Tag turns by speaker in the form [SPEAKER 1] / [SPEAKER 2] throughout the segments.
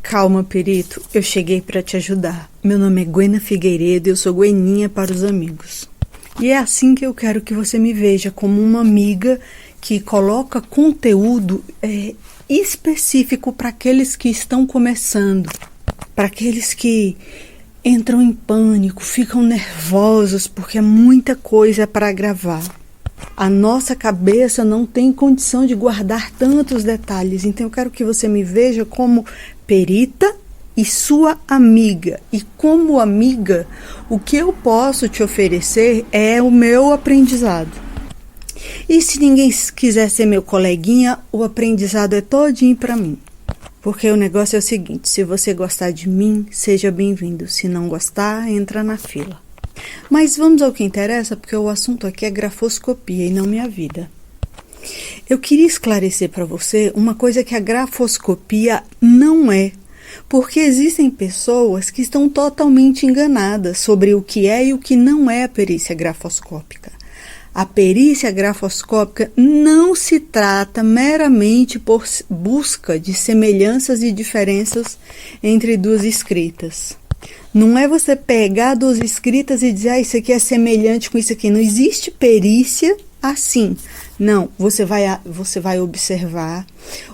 [SPEAKER 1] Calma, perito, eu cheguei para te ajudar. Meu nome é Gwena Figueiredo e eu sou Gweninha para os amigos. E é assim que eu quero que você me veja, como uma amiga que coloca conteúdo específico para aqueles que estão começando, para aqueles que entram em pânico, ficam nervosos porque é muita coisa para gravar. A nossa cabeça não tem condição de guardar tantos detalhes, então eu quero que você me veja como perita e sua amiga. E como amiga, o que eu posso te oferecer é o meu aprendizado. E se ninguém quiser ser meu coleguinha, o aprendizado é todinho para mim. Porque o negócio é o seguinte, se você gostar de mim, seja bem-vindo. Se não gostar, entra na fila. Mas vamos ao que interessa, porque o assunto aqui é grafoscopia e não minha vida. Eu queria esclarecer para você uma coisa que a grafoscopia não é. Porque existem pessoas que estão totalmente enganadas sobre o que é e o que não é a perícia grafoscópica. A perícia grafoscópica não se trata meramente por busca de semelhanças e diferenças entre duas escritas. Não é você pegar duas escritas e dizer, isso aqui é semelhante com isso aqui. Não existe perícia assim. Não, você vai observar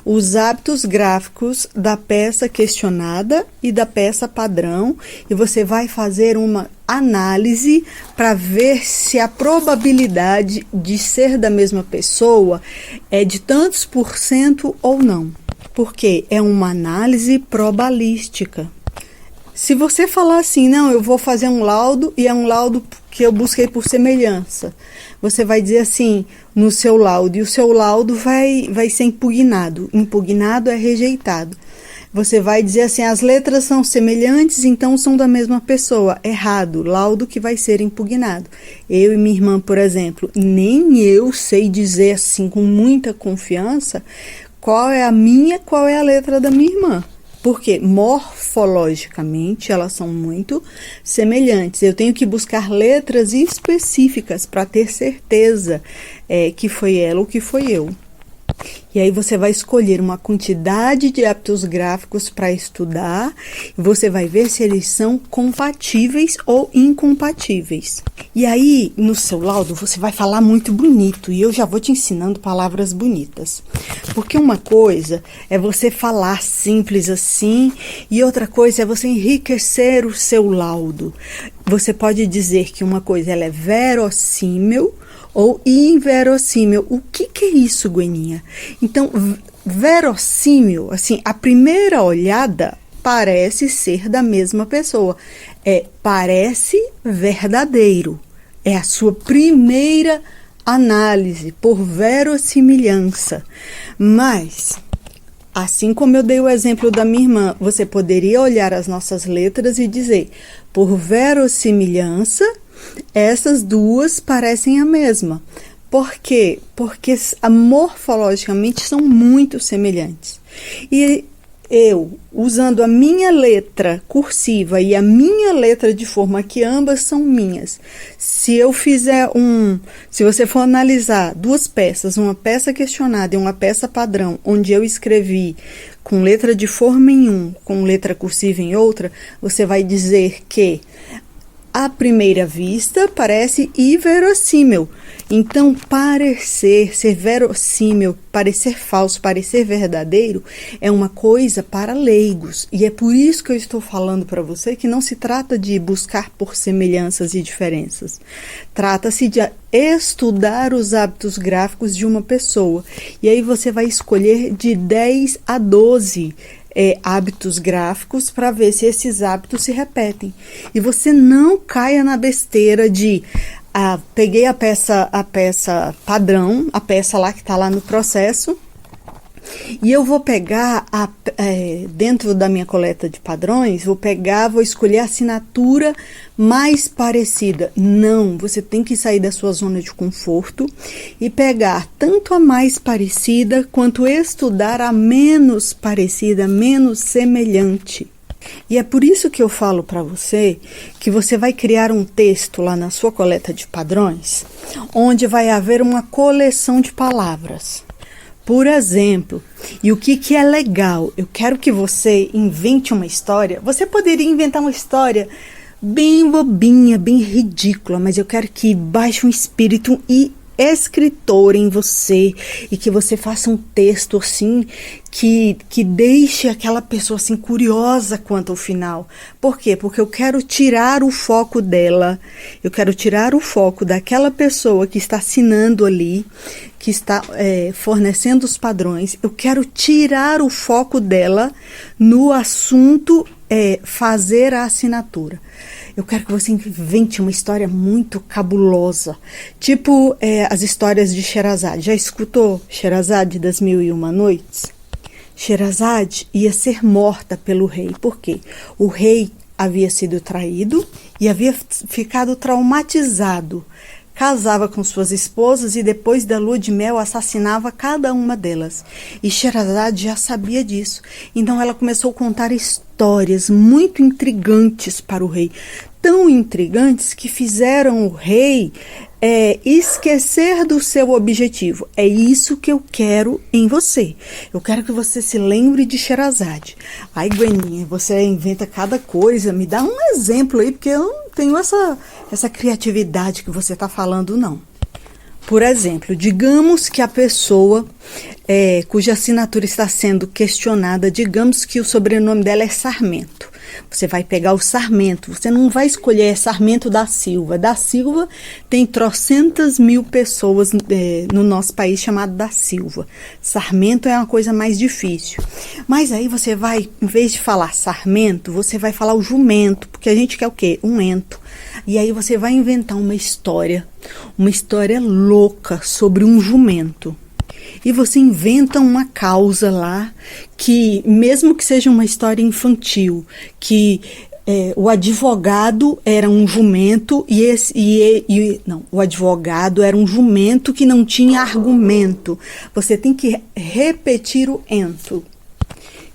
[SPEAKER 1] os hábitos gráficos da peça questionada e da peça padrão e você vai fazer uma análise para ver se a probabilidade de ser da mesma pessoa é de tantos por cento ou não. Porque é uma análise probabilística. Se você falar assim, não, eu vou fazer um laudo e é um laudo que eu busquei por semelhança, você vai dizer assim no seu laudo, e o seu laudo vai ser impugnado. Impugnado é rejeitado. Você vai dizer assim, as letras são semelhantes, então são da mesma pessoa. Errado, laudo que vai ser impugnado. Eu e minha irmã, por exemplo, nem eu sei dizer assim com muita confiança qual é a minha, qual é a letra da minha irmã. Porque morfologicamente elas são muito semelhantes. Eu tenho que buscar letras específicas para ter certeza que foi ela ou que foi eu. E aí você vai escolher uma quantidade de hábitos gráficos para estudar e você vai ver se eles são compatíveis ou incompatíveis. E aí, no seu laudo, você vai falar muito bonito e eu já vou te ensinando palavras bonitas. Porque uma coisa é você falar simples assim e outra coisa é você enriquecer o seu laudo. Você pode dizer que uma coisa ela é verossímil ou inverossímil. O que é isso, Gweninha? Então, verossímil, assim, a primeira olhada parece ser da mesma pessoa. Parece verdadeiro. É a sua primeira análise por verossimilhança. Mas, assim como eu dei o exemplo da minha irmã, você poderia olhar as nossas letras e dizer, por verossimilhança, essas duas parecem a mesma. Por quê? Porque morfologicamente são muito semelhantes. E eu, usando a minha letra cursiva e a minha letra de forma que ambas são minhas, se você for analisar duas peças, uma peça questionada e uma peça padrão, onde eu escrevi com letra de forma em um, com letra cursiva em outra, você vai dizer que à primeira vista parece inverossímil. Então, ser verossímil, parecer falso, parecer verdadeiro, é uma coisa para leigos. E é por isso que eu estou falando para você que não se trata de buscar por semelhanças e diferenças. Trata-se de estudar os hábitos gráficos de uma pessoa. E aí você vai escolher de 10 a 12 hábitos gráficos para ver se esses hábitos se repetem. E você não caia na besteira de peguei a peça padrão, a peça lá que está lá no processo, e eu vou pegar, dentro da minha coleta de padrões, vou escolher a assinatura mais parecida. Não, você tem que sair da sua zona de conforto e pegar tanto a mais parecida, quanto estudar a menos parecida, menos semelhante. E é por isso que eu falo para você que você vai criar um texto lá na sua coleta de padrões, onde vai haver uma coleção de palavras. Por exemplo, e o que é legal? Eu quero que você invente uma história. Você poderia inventar uma história bem bobinha, bem ridícula, mas eu quero que baixe um espírito e escritor em você e que você faça um texto assim que deixe aquela pessoa assim curiosa quanto ao final. Por quê? Porque eu quero tirar o foco dela, eu quero tirar o foco daquela pessoa que está assinando ali, que está fornecendo os padrões. Eu quero tirar o foco dela no assunto fazer a assinatura. Eu quero que você invente uma história muito cabulosa, tipo as histórias de Sherazade. Já escutou Sherazade das Mil e Uma Noites? Sherazade ia ser morta pelo rei. Por quê? O rei havia sido traído e havia ficado traumatizado. Casava com suas esposas e depois da lua de mel assassinava cada uma delas. E Sherazade já sabia disso. Então ela começou a contar histórias muito intrigantes para o rei. Tão intrigantes que fizeram o rei esquecer do seu objetivo. É isso que eu quero em você. Eu quero que você se lembre de Sherazade. Ai, Gweninha, você inventa cada coisa. Me dá um exemplo aí, porque eu não tenho essa criatividade que você está falando, não. Por exemplo, digamos que a pessoa cuja assinatura está sendo questionada, digamos que o sobrenome dela é Sarmento. Você vai pegar o Sarmento, você não vai escolher Sarmento da Silva. Da Silva tem trocentas mil pessoas no nosso país chamado da Silva. Sarmento é uma coisa mais difícil. Mas aí você vai, em vez de falar Sarmento, você vai falar o jumento, porque a gente quer o quê? Um ento. E aí você vai inventar uma história louca sobre um jumento. E você inventa uma causa lá que, mesmo que seja uma história infantil, que o advogado era um jumento o advogado era um jumento que não tinha argumento. Você tem que repetir o ento.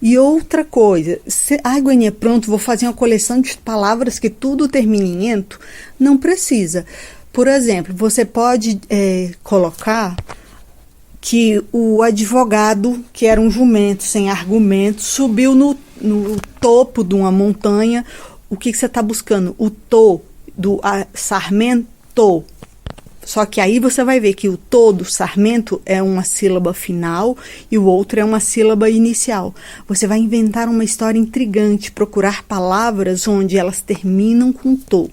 [SPEAKER 1] E outra coisa, Gweninha, pronto, vou fazer uma coleção de palavras que tudo termina em ento. Não precisa. Por exemplo, você pode colocar que o advogado, que era um jumento sem argumento, subiu no topo de uma montanha. O que você está buscando? O to do sarmento. Só que aí você vai ver que o to do sarmento é uma sílaba final e o outro é uma sílaba inicial. Você vai inventar uma história intrigante, procurar palavras onde elas terminam com to.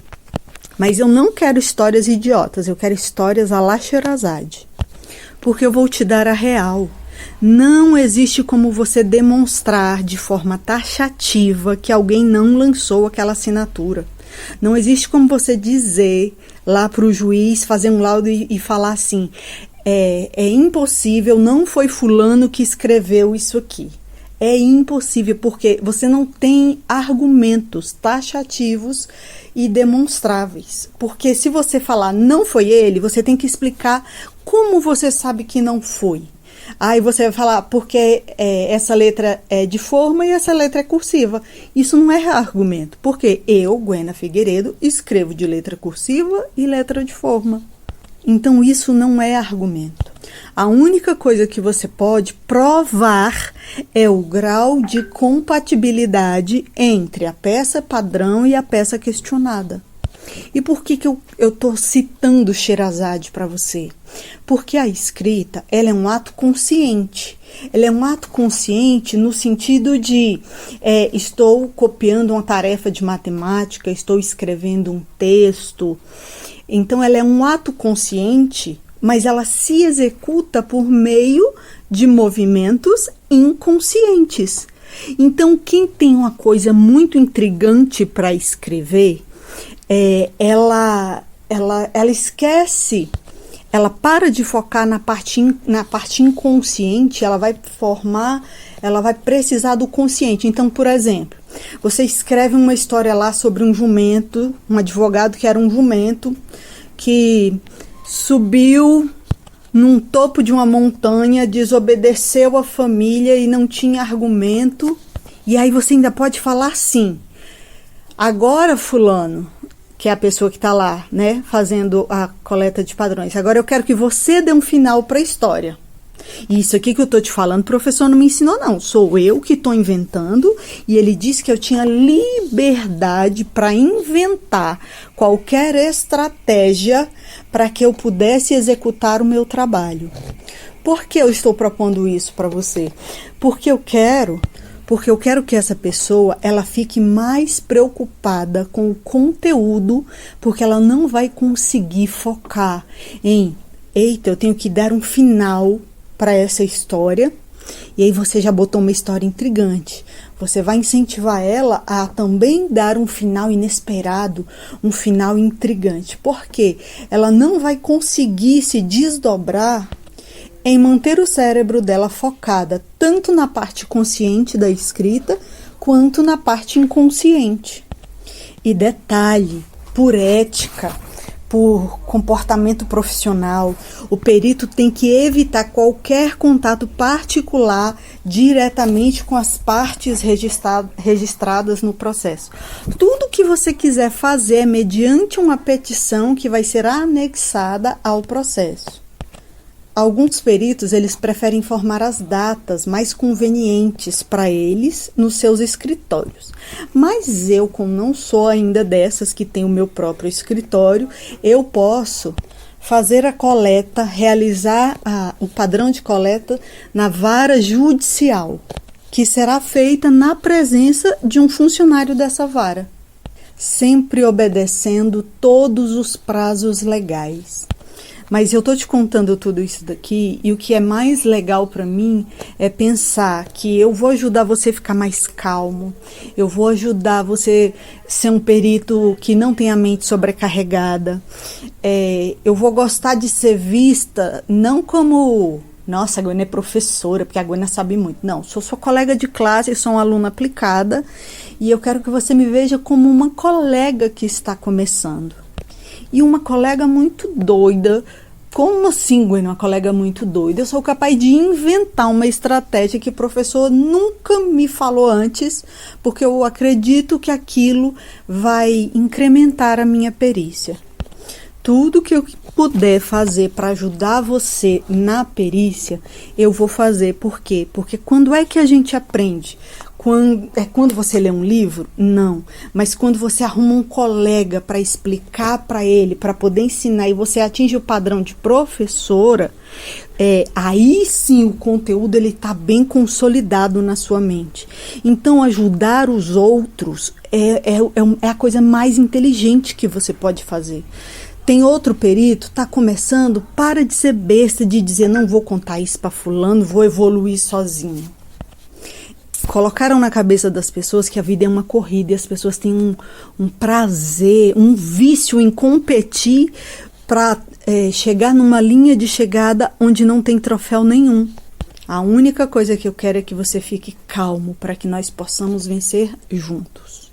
[SPEAKER 1] Mas eu não quero histórias idiotas, eu quero histórias à la Sherazade. Porque eu vou te dar a real. Não existe como você demonstrar de forma taxativa que alguém não lançou aquela assinatura. Não existe como você dizer lá para o juiz, fazer um laudo e falar assim, é impossível, não foi fulano que escreveu isso aqui. É impossível, porque você não tem argumentos taxativos e demonstráveis. Porque se você falar não foi ele, você tem que explicar como você sabe que não foi. Aí você vai falar, porque essa letra é de forma e essa letra é cursiva. Isso não é argumento, porque eu, Gwena Figueiredo, escrevo de letra cursiva e letra de forma. Então isso não é argumento. A única coisa que você pode provar é o grau de compatibilidade entre a peça padrão e a peça questionada. E por que eu estou citando Sherazade para você? Porque a escrita, ela é um ato consciente. Ela é um ato consciente no sentido de estou copiando uma tarefa de matemática, estou escrevendo um texto. Então ela é um ato consciente, mas ela se executa por meio de movimentos inconscientes. Então quem tem uma coisa muito intrigante para escrever, ela esquece, ela para de focar na parte inconsciente, ela vai precisar do consciente. Então, por exemplo, você escreve uma história lá sobre um jumento, um advogado que era um jumento, que subiu num topo de uma montanha, desobedeceu a família e não tinha argumento. E aí você ainda pode falar assim, agora fulano, que é a pessoa que está lá, né, fazendo a coleta de padrões. Agora eu quero que você dê um final para a história. E isso aqui que eu tô te falando, o professor não me ensinou, não. Sou eu que tô inventando, e ele disse que eu tinha liberdade para inventar qualquer estratégia para que eu pudesse executar o meu trabalho. Por que eu estou propondo isso para você? Porque eu quero que essa pessoa ela fique mais preocupada com o conteúdo, porque ela não vai conseguir focar em, eita, eu tenho que dar um final para essa história. E aí você já botou uma história intrigante. Você vai incentivar ela a também dar um final inesperado, um final intrigante. Por quê? Ela não vai conseguir se desdobrar em manter o cérebro dela focada tanto na parte consciente da escrita quanto na parte inconsciente. E detalhe, por ética, por comportamento profissional, o perito tem que evitar qualquer contato particular diretamente com as partes registradas no processo. Tudo que você quiser fazer é mediante uma petição que vai ser anexada ao processo. Alguns peritos, eles preferem informar as datas mais convenientes para eles nos seus escritórios. Mas eu, como não sou ainda dessas que tem o meu próprio escritório, eu posso fazer a coleta, realizar o padrão de coleta na vara judicial, que será feita na presença de um funcionário dessa vara, sempre obedecendo todos os prazos legais. Mas eu tô te contando tudo isso daqui, e o que é mais legal para mim é pensar que eu vou ajudar você a ficar mais calmo, eu vou ajudar você a ser um perito que não tem a mente sobrecarregada, eu vou gostar de ser vista não como, nossa, a Gwena é professora, porque a Gwena sabe muito. Não, sou sua colega de classe, sou uma aluna aplicada, e eu quero que você me veja como uma colega que está começando. E uma colega muito doida. Como assim, Gwena, uma colega muito doida? Eu sou capaz de inventar uma estratégia que o professor nunca me falou antes, porque eu acredito que aquilo vai incrementar a minha perícia. Tudo que eu puder fazer para ajudar você na perícia, eu vou fazer. Por quê? Porque quando é que a gente aprende? Quando você lê um livro? Não. Mas quando você arruma um colega para explicar para ele, para poder ensinar, e você atinge o padrão de professora, aí sim o conteúdo ele está bem consolidado na sua mente. Então ajudar os outros é a coisa mais inteligente que você pode fazer. Tem outro perito, tá começando, para de ser besta, de dizer, não vou contar isso para fulano, vou evoluir sozinho. Colocaram na cabeça das pessoas que a vida é uma corrida, e as pessoas têm um prazer, um vício em competir para chegar numa linha de chegada onde não tem troféu nenhum. A única coisa que eu quero é que você fique calmo, para que nós possamos vencer juntos.